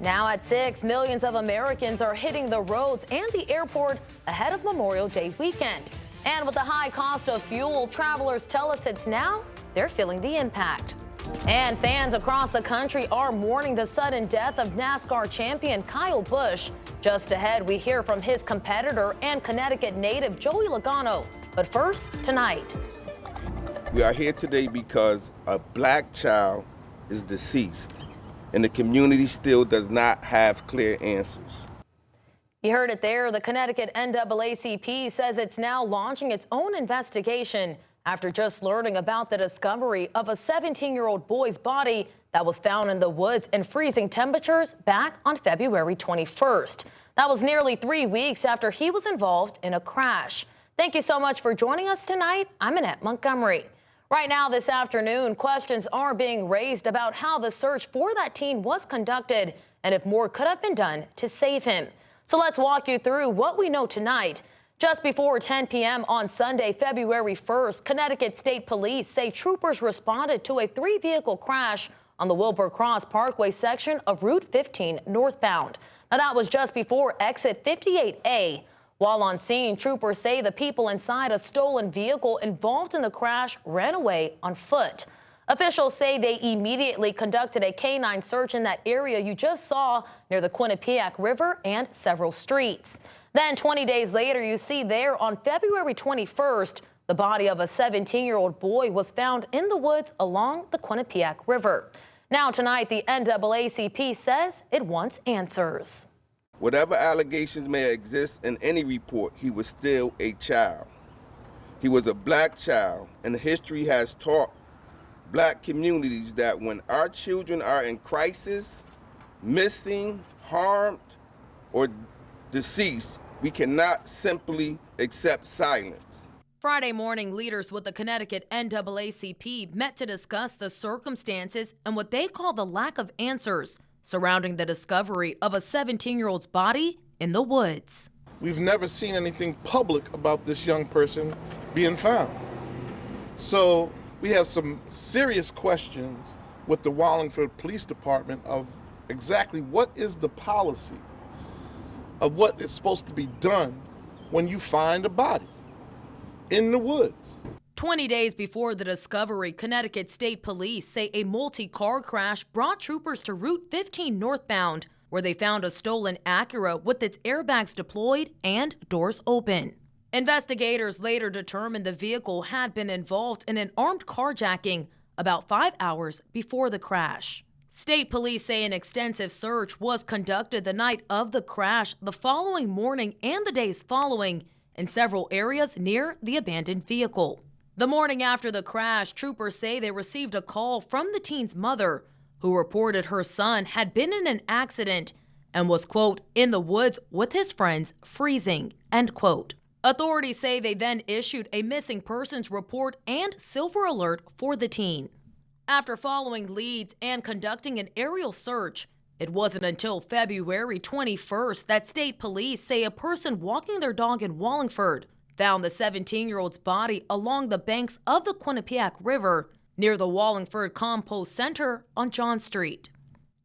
Now at 6, millions of Americans are hitting the roads and the airport ahead of Memorial Day weekend. And with the high cost of fuel, travelers tell us it's now they're feeling the impact. And fans across the country are mourning the sudden death of NASCAR champion Kyle Busch. Just ahead, we hear from his competitor and Connecticut native Joey Logano. But first, tonight. We are here today because a black child is deceased, and the community still does not have clear answers. You heard it there. The Connecticut NAACP says it's now launching its own investigation after just learning about the discovery of a 17-year-old boy's body that was found in the woods in freezing temperatures back on February 21st. That was nearly 3 weeks after he was involved in a crash. Thank you so much for joining us tonight. I'm Annette Montgomery. Right now this afternoon, questions are being raised about how the search for that teen was conducted and if more could have been done to save him. So let's walk you through what we know tonight. Just before 10 p.m. on Sunday, February 1st, Connecticut State Police say troopers responded to a 3-vehicle crash on the Wilbur Cross Parkway section of Route 15 northbound. Now that was just before exit 58A. While on scene, troopers say the people inside a stolen vehicle involved in the crash ran away on foot. Officials say they immediately conducted a canine search in that area you just saw near the Quinnipiac River and several streets. Then 20 days later, you see there on February 21st, the body of a 17-year-old boy was found in the woods along the Quinnipiac River. Now tonight, the NAACP says it wants answers. Whatever allegations may exist in any report, he was still a child. He was a black child, and history has taught black communities that when our children are in crisis, missing, harmed, or deceased, we cannot simply accept silence. Friday morning, leaders with the Connecticut NAACP met to discuss the circumstances and what they call the lack of answers surrounding the discovery of a 17-year-old's body in the woods. We've never seen anything public about this young person being found. So we have some serious questions with the Wallingford Police Department of exactly what is the policy of what is supposed to be done when you find a body in the woods. 20 days before the discovery, Connecticut State Police say a multi-car crash brought troopers to Route 15 northbound, where they found a stolen Acura with its airbags deployed and doors open. Investigators later determined the vehicle had been involved in an armed carjacking about 5 hours before the crash. State police say an extensive search was conducted the night of the crash, the following morning, and the days following in several areas near the abandoned vehicle. The morning after the crash, troopers say they received a call from the teen's mother, who reported her son had been in an accident and was, quote, in the woods with his friends freezing, end quote. Authorities say they then issued a missing persons report and silver alert for the teen. After following leads and conducting an aerial search, it wasn't until February 21st that state police say a person walking their dog in Wallingford found the 17-year-old's body along the banks of the Quinnipiac River near the Wallingford Compost Center on John Street.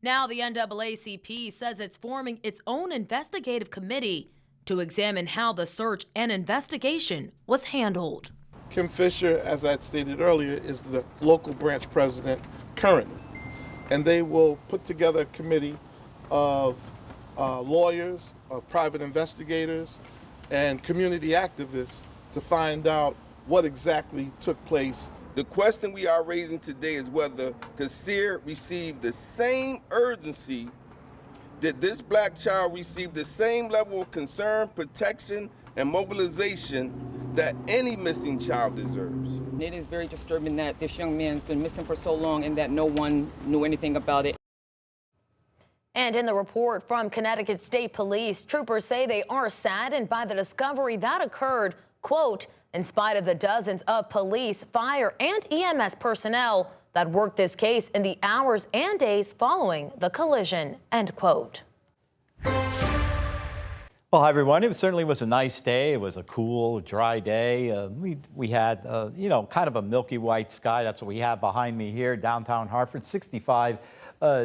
Now the NAACP says it's forming its own investigative committee to examine how the search and investigation was handled. Kim Fisher, as I had stated earlier, is the local branch president currently, and they will put together a committee of lawyers, private investigators, and community activists to find out what exactly took place. The question we are raising today is whether Kasir received the same urgency. Did this black child receive the same level of concern, protection, and mobilization that any missing child deserves? It is very disturbing that this young man's been missing for so long and that no one knew anything about it. And in the report from Connecticut State Police, troopers say they are saddened by the discovery that occurred, quote, in spite of the dozens of police, fire, and EMS personnel that worked this case in the hours and days following the collision, end quote. Well, hi everyone. It certainly was a nice day. It was a cool, dry day. We had, kind of a milky white sky. That's what we have behind me here, downtown Hartford. 65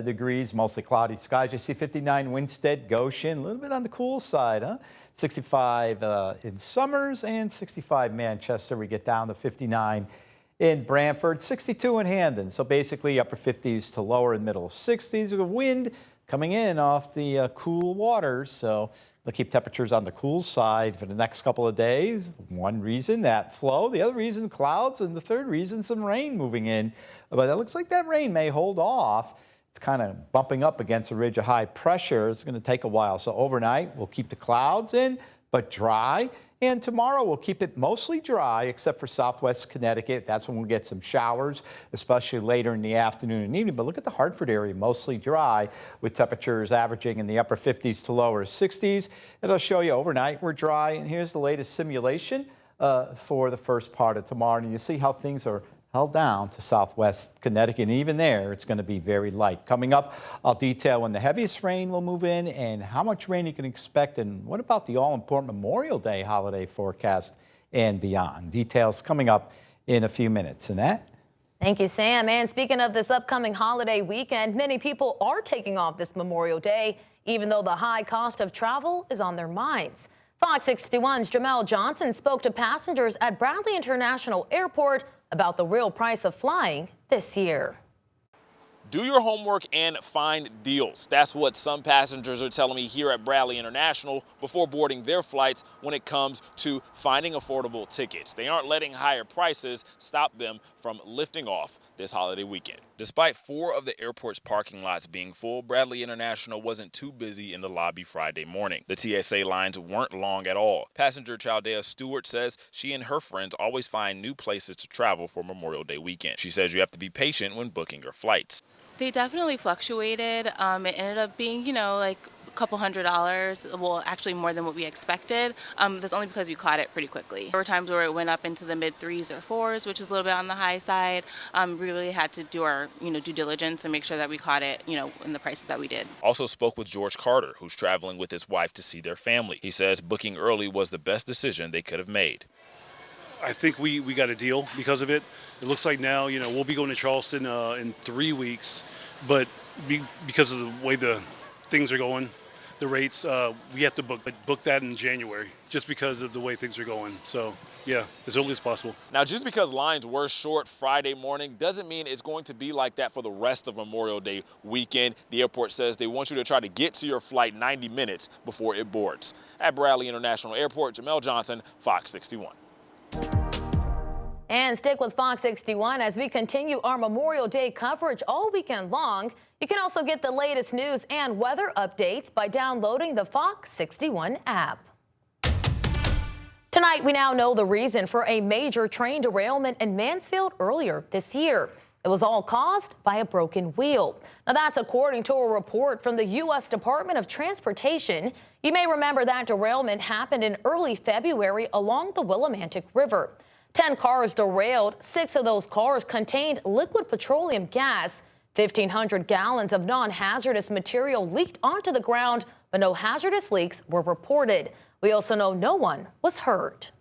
degrees, mostly cloudy skies. You see 59 Winstead, Goshen, a little bit on the cool side, huh? 65 in Summers and 65 Manchester. We get down to 59 in Brantford, 62 in Hamden. So basically upper 50s to lower and middle 60s. The wind coming in off the cool waters. So they'll keep temperatures on the cool side for the next couple of days. One reason, that flow. The other reason, clouds. And the third reason, some rain moving in. But it looks like that rain may hold off. It's kind of bumping up against a ridge of high pressure. It's going to take a while. So overnight, we'll keep the clouds in, but dry. And tomorrow we'll keep it mostly dry, except for southwest Connecticut. That's when we'll get some showers, especially later in the afternoon and evening. But look at the Hartford area, mostly dry, with temperatures averaging in the upper 50s to lower 60s. It'll show you overnight we're dry. And here's the latest simulation for the first part of tomorrow. And you see how things are held down to southwest Connecticut. And even there, it's going to be very light. Coming up, I'll detail when the heaviest rain will move in and how much rain you can expect. And what about the all-important Memorial Day holiday forecast and beyond? Details coming up in a few minutes. Annette? Thank you, Sam. And speaking of this upcoming holiday weekend, many people are taking off this Memorial Day, even though the high cost of travel is on their minds. Fox 61's Jamel Johnson spoke to passengers at Bradley International Airport about the real price of flying this year. Do your homework and find deals. That's what some passengers are telling me here at Bradley International before boarding their flights when it comes to finding affordable tickets. They aren't letting higher prices stop them from lifting off this holiday weekend. Despite 4 of the airport's parking lots being full, Bradley International wasn't too busy in the lobby Friday morning. The TSA lines weren't long at all. Passenger Chaldea Stewart says she and her friends always find new places to travel for Memorial Day weekend. She says you have to be patient when booking your flights. They definitely fluctuated. It ended up being, like a couple $100. Well, actually more than what we expected. That's only because we caught it pretty quickly. There were times where it went up into the mid 3s or 4s, which is a little bit on the high side. We really had to do our, due diligence and make sure that we caught it, in the prices that we did. Also spoke with George Carter, who's traveling with his wife to see their family. He says booking early was the best decision they could have made. I think we got a deal because of it. It looks like now, we'll be going to Charleston in 3 weeks, but because of the way the things are going, the rates, we have to book that in January just because of the way things are going. So, yeah, as early as possible. Now, just because lines were short Friday morning doesn't mean it's going to be like that for the rest of Memorial Day weekend. The airport says they want you to try to get to your flight 90 minutes before it boards. At Bradley International Airport, Jamel Johnson, Fox 61. And stick with Fox 61 as we continue our Memorial Day coverage all weekend long. You can also get the latest news and weather updates by downloading the Fox 61 app. Tonight, we now know the reason for a major train derailment in Mansfield earlier this year. It was all caused by a broken wheel. Now, that's according to a report from the U.S. Department of Transportation. You may remember that derailment happened in early February along the Willimantic River. 10 cars derailed. 6 of those cars contained liquid petroleum gas. 1,500 gallons of non-hazardous material leaked onto the ground, but no hazardous leaks were reported. We also know no one was hurt.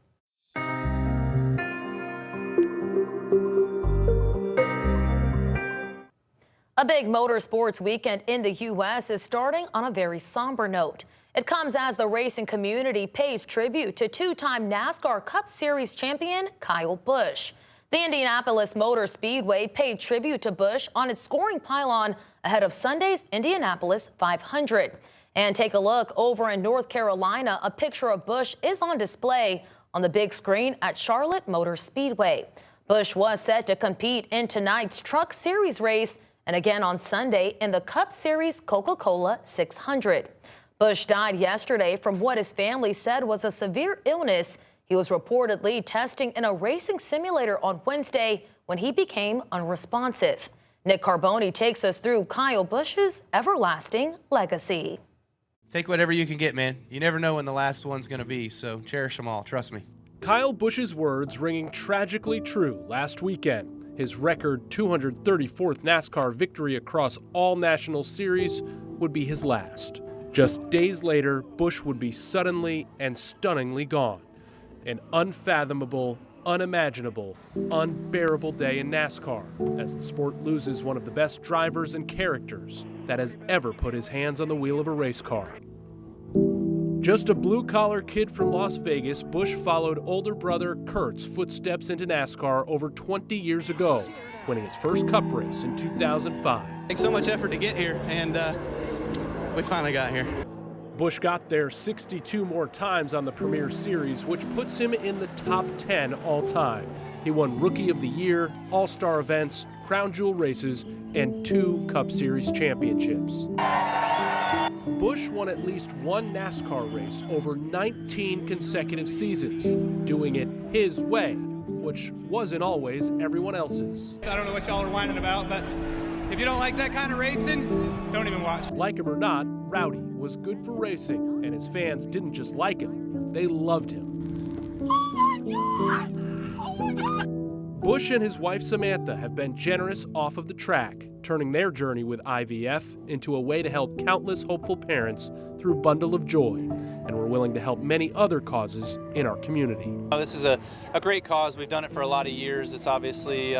A big motorsports weekend in the U.S. is starting on a very somber note. It comes as the racing community pays tribute to 2-time NASCAR Cup Series champion Kyle Busch. The Indianapolis Motor Speedway paid tribute to Busch on its scoring pylon ahead of Sunday's Indianapolis 500. And take a look over in North Carolina. A picture of Busch is on display on the big screen at Charlotte Motor Speedway. Busch was set to compete in tonight's Truck Series race and again on Sunday in the Cup Series Coca-Cola 600. Busch died yesterday from what his family said was a severe illness. He was reportedly testing in a racing simulator on Wednesday when he became unresponsive. Nick Carboni takes us through Kyle Busch's everlasting legacy. Take whatever you can get, man. You never know when the last one's going to be, so cherish them all. Trust me. Kyle Busch's words ringing tragically true last weekend. His record 234th NASCAR victory across all national series would be his last. Just days later, Busch would be suddenly and stunningly gone. An unfathomable, unimaginable, unbearable day in NASCAR as the sport loses one of the best drivers and characters that has ever put his hands on the wheel of a race car. Just a blue-collar kid from Las Vegas, Busch followed older brother Kurt's footsteps into NASCAR over 20 years ago, winning his first Cup race in 2005. Takes so much effort to get here, and we finally got here. Busch got there 62 more times on the Premier Series, which puts him in the top 10 all time. He won Rookie of the Year, All-Star events, Crown Jewel races, and 2 Cup Series championships. Busch won at least one NASCAR race over 19 consecutive seasons, doing it his way, which wasn't always everyone else's. I don't know what y'all are whining about, but if you don't like that kind of racing, don't even watch. Like him or not, Rowdy was good for racing, and his fans didn't just like him, they loved him. Busch and his wife Samantha have been generous off of the track, turning their journey with IVF into a way to help countless hopeful parents through Bundle of Joy, and we're willing to help many other causes in our community. This is a great cause. We've done it for a lot of years. It's obviously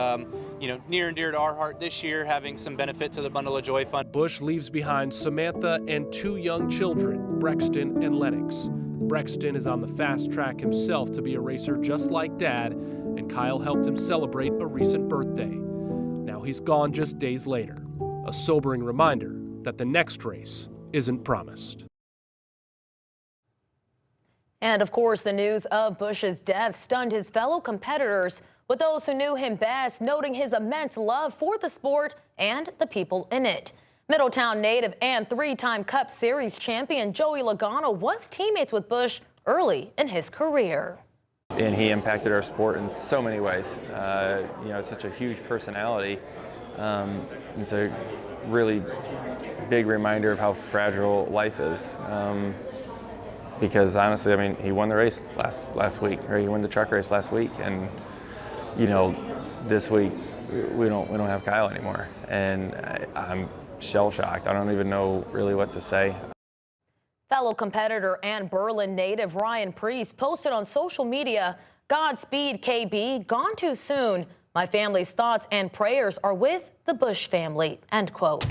near and dear to our heart this year, having some benefit to the Bundle of Joy Fund. Busch leaves behind Samantha and 2 young children, Brexton and Lennox. Brexton is on the fast track himself to be a racer just like Dad, and Kyle helped him celebrate a recent birthday. Now he's gone just days later, a sobering reminder that the next race isn't promised. And of course, the news of Busch's death stunned his fellow competitors, with those who knew him best noting his immense love for the sport and the people in it. Middletown native and 3-time Cup Series champion Joey Logano was teammates with Busch early in his career. And he impacted our sport in so many ways. Such a huge personality. It's a really big reminder of how fragile life is. Because honestly, I mean, he won the race last week, or he won the truck race last week, and this week we don't have Kyle anymore, and I'm shell-shocked. I don't even know really what to say. Fellow competitor and Berlin native Ryan Priest posted on social media, "Godspeed, KB, gone too soon. My family's thoughts and prayers are with the Busch family," end quote.